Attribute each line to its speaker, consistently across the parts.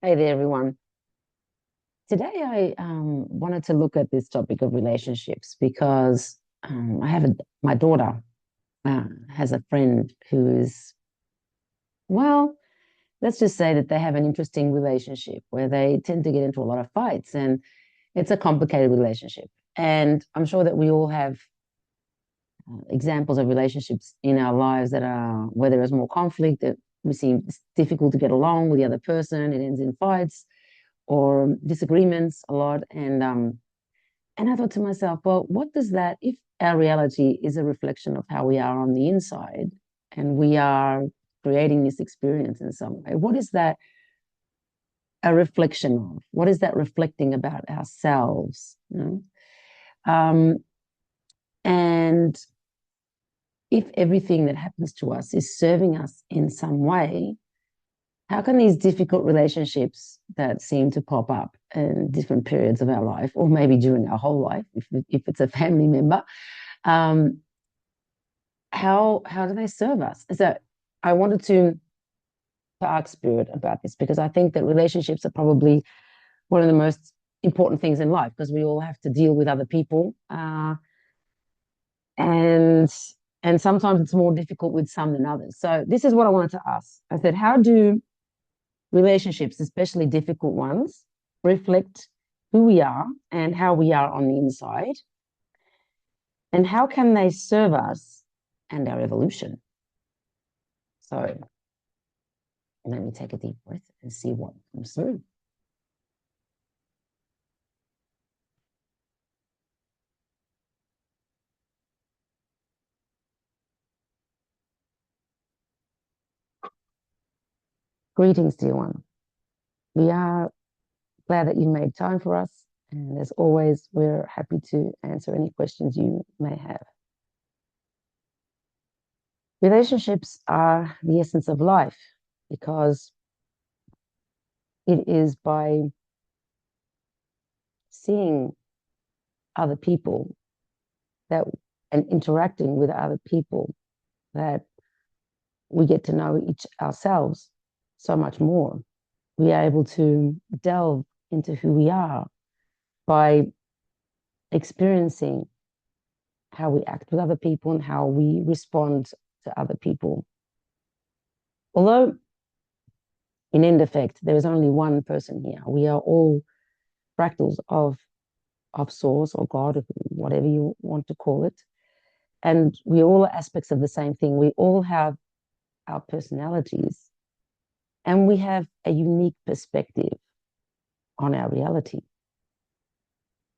Speaker 1: Hey there, everyone. Today, I wanted to look at this topic of relationships because my daughter has a friend who is, well, let's just say that they have an interesting relationship where they tend to get into a lot of fights, and it's a complicated relationship. And I'm sure that we all have examples of relationships in our lives that are where there is more conflict, that we seem it's difficult to get along with the other person, it ends in fights or disagreements a lot. And I thought to myself, well, what does that, if our reality is a reflection of how we are on the inside and we are creating this experience in some way, what is that a reflection of? What is that reflecting about ourselves? And if everything that happens to us is serving us in some way, how can these difficult relationships that seem to pop up in different periods of our life, or maybe during our whole life, if it's a family member, um, how do they serve us? So I wanted to ask Spirit about this because I think that relationships are probably one of the most important things in life because we all have to deal with other people, and and sometimes it's more difficult with some than others. So this is what I wanted to ask. I said, how do relationships, especially difficult ones, reflect who we are and how we are on the inside? And how can they serve us and our evolution? So let me take a deep breath and see what comes through. Greetings, dear one. We are glad that you made time for us. And as always, we're happy to answer any questions you may have. Relationships are the essence of life because it is by seeing other people that and interacting with other people that we get to know each ourselves so much more. We are able to delve into who we are by experiencing how we act with other people and how we respond to other people. Although, in end effect, there is only one person here. We are all fractals of Source or God, or whatever you want to call it. And we all are aspects of the same thing. We all have our personalities and we have a unique perspective on our reality.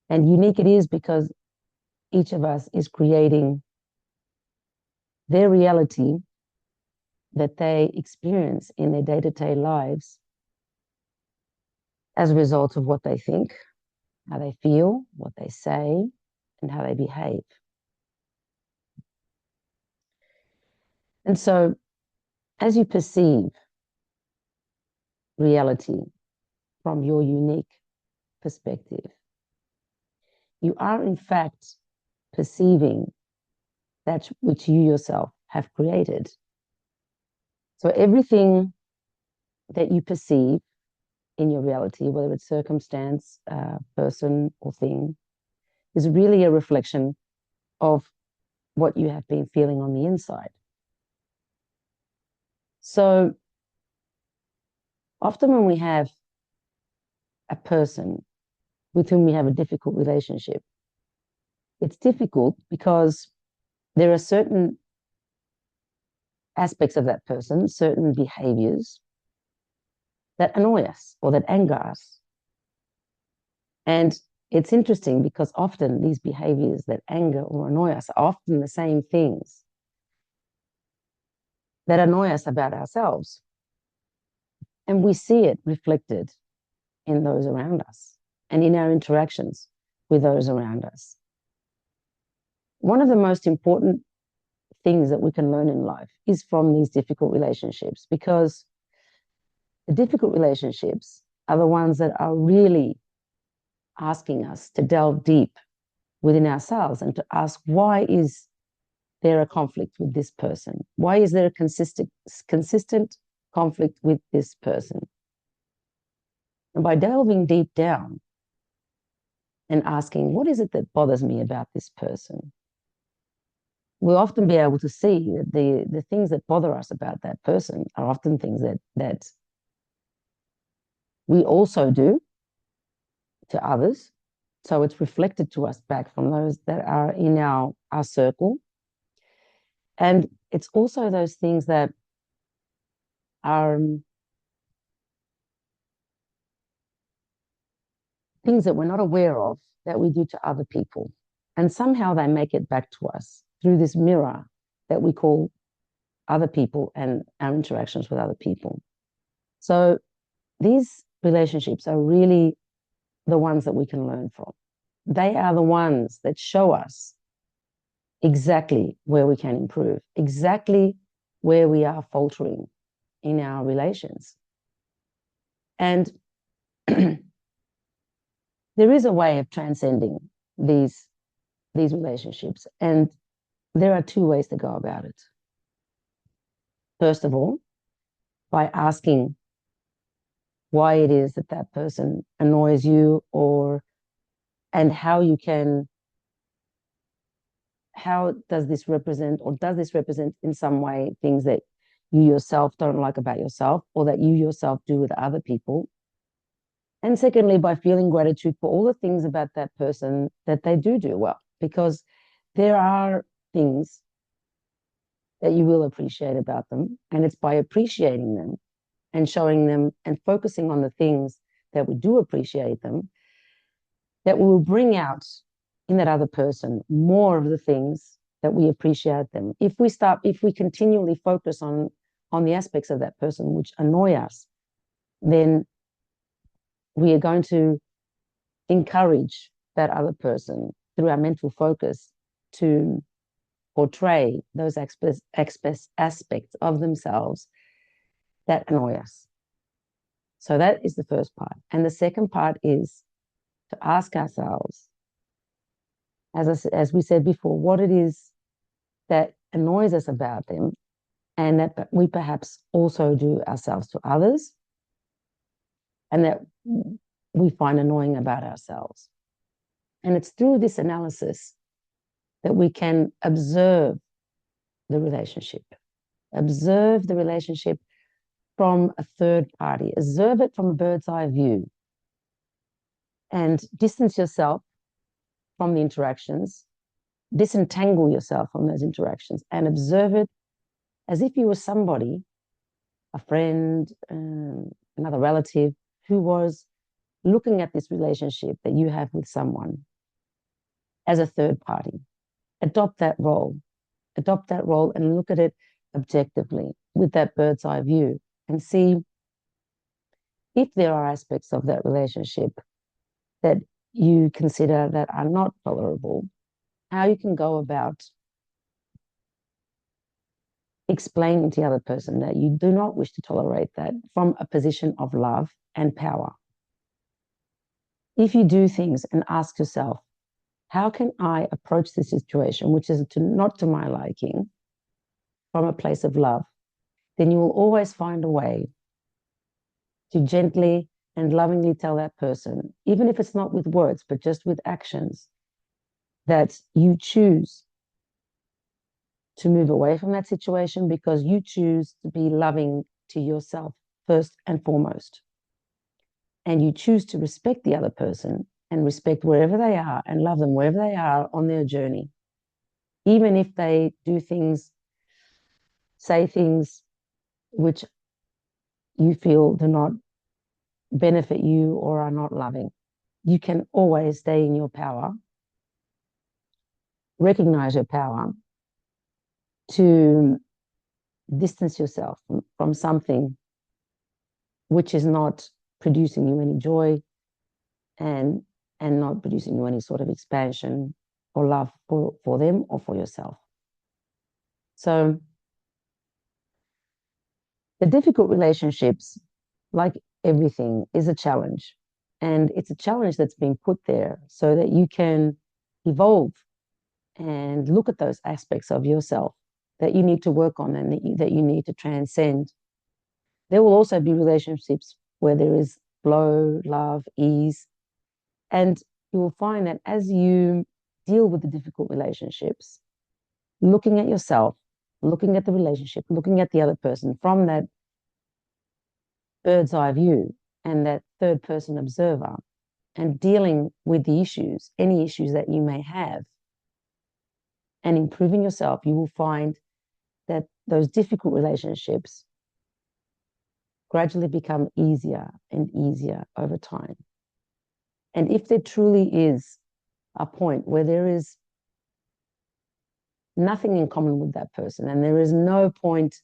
Speaker 1: And unique it is because each of us is creating their reality that they experience in their day-to-day lives as a result of what they think, how they feel, what they say, and how they behave. And so, as you perceive reality from your unique perspective, you are in fact perceiving that which you yourself have created. So everything that you perceive in your reality, whether it's circumstance, person, or thing, is really a reflection of what you have been feeling on the inside. So often when we have a person with whom we have a difficult relationship, it's difficult because there are certain aspects of that person, certain behaviors that annoy us or that anger us. And it's interesting because often these behaviors that anger or annoy us are often the same things that annoy us about ourselves. And we see it reflected in those around us and in our interactions with those around us. One of the most important things that we can learn in life is from these difficult relationships, because the difficult relationships are the ones that are really asking us to delve deep within ourselves and to ask, why is there a conflict with this person? Why is there a consistent conflict with this person? And by delving deep down and asking, what is it that bothers me about this person? We'll often be able to see that the things that bother us about that person are often things that we also do to others. So it's reflected to us back from those that are in our circle. And it's also those things that are things that we're not aware of that we do to other people. And somehow they make it back to us through this mirror that we call other people and our interactions with other people. So these relationships are really the ones that we can learn from. They are the ones that show us exactly where we can improve, exactly where we are faltering in our relations. And there is a way of transcending these relationships. And there are two ways to go about it. First of all, by asking why it is that that person annoys you, and how does this represent, or does this represent in some way things that you yourself don't like about yourself, or that you yourself do with other people. And secondly, by feeling gratitude for all the things about that person that they do well, because there are things that you will appreciate about them. And it's by appreciating them and showing them and focusing on the things that we do appreciate them, that we will bring out in that other person more of the things that we appreciate them. If we continually focus on the aspects of that person which annoy us, then we are going to encourage that other person through our mental focus to portray those aspects of themselves that annoy us. So that is the first part. And the second part is to ask ourselves, as we said before, what it is that annoys us about them, and that we perhaps also do ourselves to others, and that we find annoying about ourselves. And it's through this analysis that we can observe the relationship from a third party, observe it from a bird's eye view, and distance yourself from the interactions, disentangle yourself from those interactions, and observe it as if you were somebody, a friend, another relative, who was looking at this relationship that you have with someone as a third party. Adopt that role and look at it objectively with that bird's eye view, and see if there are aspects of that relationship that you consider that are not tolerable, how you can go about explaining to the other person that you do not wish to tolerate that from a position of love and power. If you do things and ask yourself, how can I approach this situation, which is not to my liking, from a place of love, then you will always find a way to gently and lovingly tell that person, even if it's not with words, but just with actions, that you choose to move away from that situation because you choose to be loving to yourself first and foremost. And you choose to respect the other person and respect wherever they are and love them wherever they are on their journey. Even if they do things, say things which you feel do not benefit you or are not loving, you can always stay in your power, recognize your power, to distance yourself from something which is not producing you any joy and not producing you any sort of expansion or love for them or for yourself. So the difficult relationships, like everything, is a challenge. And it's a challenge that's been put there so that you can evolve and look at those aspects of yourself that you need to work on and that you need to transcend. There will also be relationships where there is flow, love, ease. And you will find that as you deal with the difficult relationships, looking at yourself, looking at the relationship, looking at the other person from that bird's eye view and that third person observer, and dealing with the issues, any issues that you may have, and improving yourself, you will find that those difficult relationships gradually become easier and easier over time. And if there truly is a point where there is nothing in common with that person and there is no point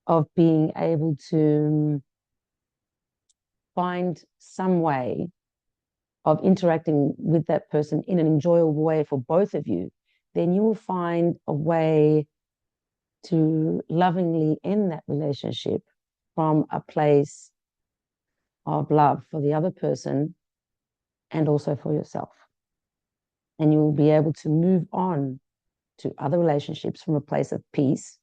Speaker 1: of being able to find some way of interacting with that person in an enjoyable way for both of you, then you will find a way to lovingly end that relationship from a place of love for the other person and also for yourself. And you will be able to move on to other relationships from a place of peace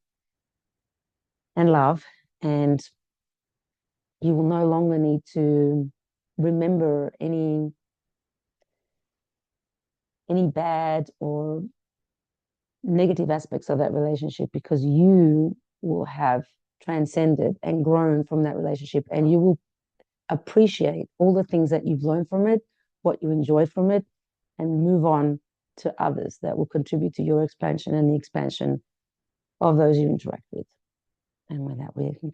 Speaker 1: and love, and you will no longer need to remember any bad or negative aspects of that relationship, because you will have transcended and grown from that relationship, and you will appreciate all the things that you've learned from it, what you enjoy from it, and move on to others that will contribute to your expansion and the expansion of those you interact with. And with that, we can.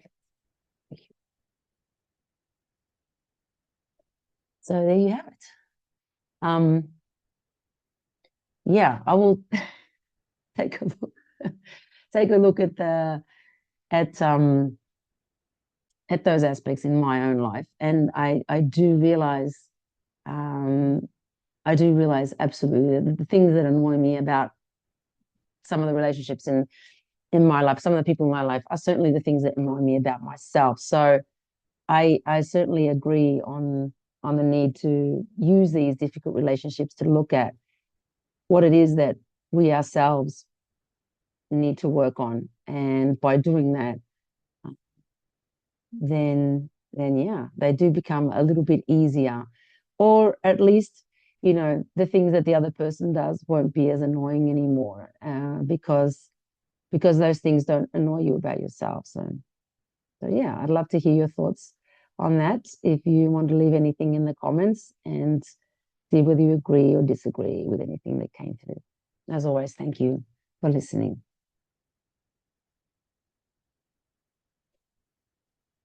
Speaker 1: Thank you. So there you have it. Yeah, I will take a look at those aspects in my own life, and I do realize absolutely that the things that annoy me about some of the relationships in my life, some of the people in my life, are certainly the things that annoy me about myself. So I certainly agree on the need to use these difficult relationships to look at what it is that we ourselves need to work on, and by doing that, then yeah, they do become a little bit easier, or at least, you know, the things that the other person does won't be as annoying anymore, because those things don't annoy you about yourself. So yeah, I'd love to hear your thoughts on that. If you want to leave anything in the comments and see whether you agree or disagree with anything that came through. As always, thank you for listening.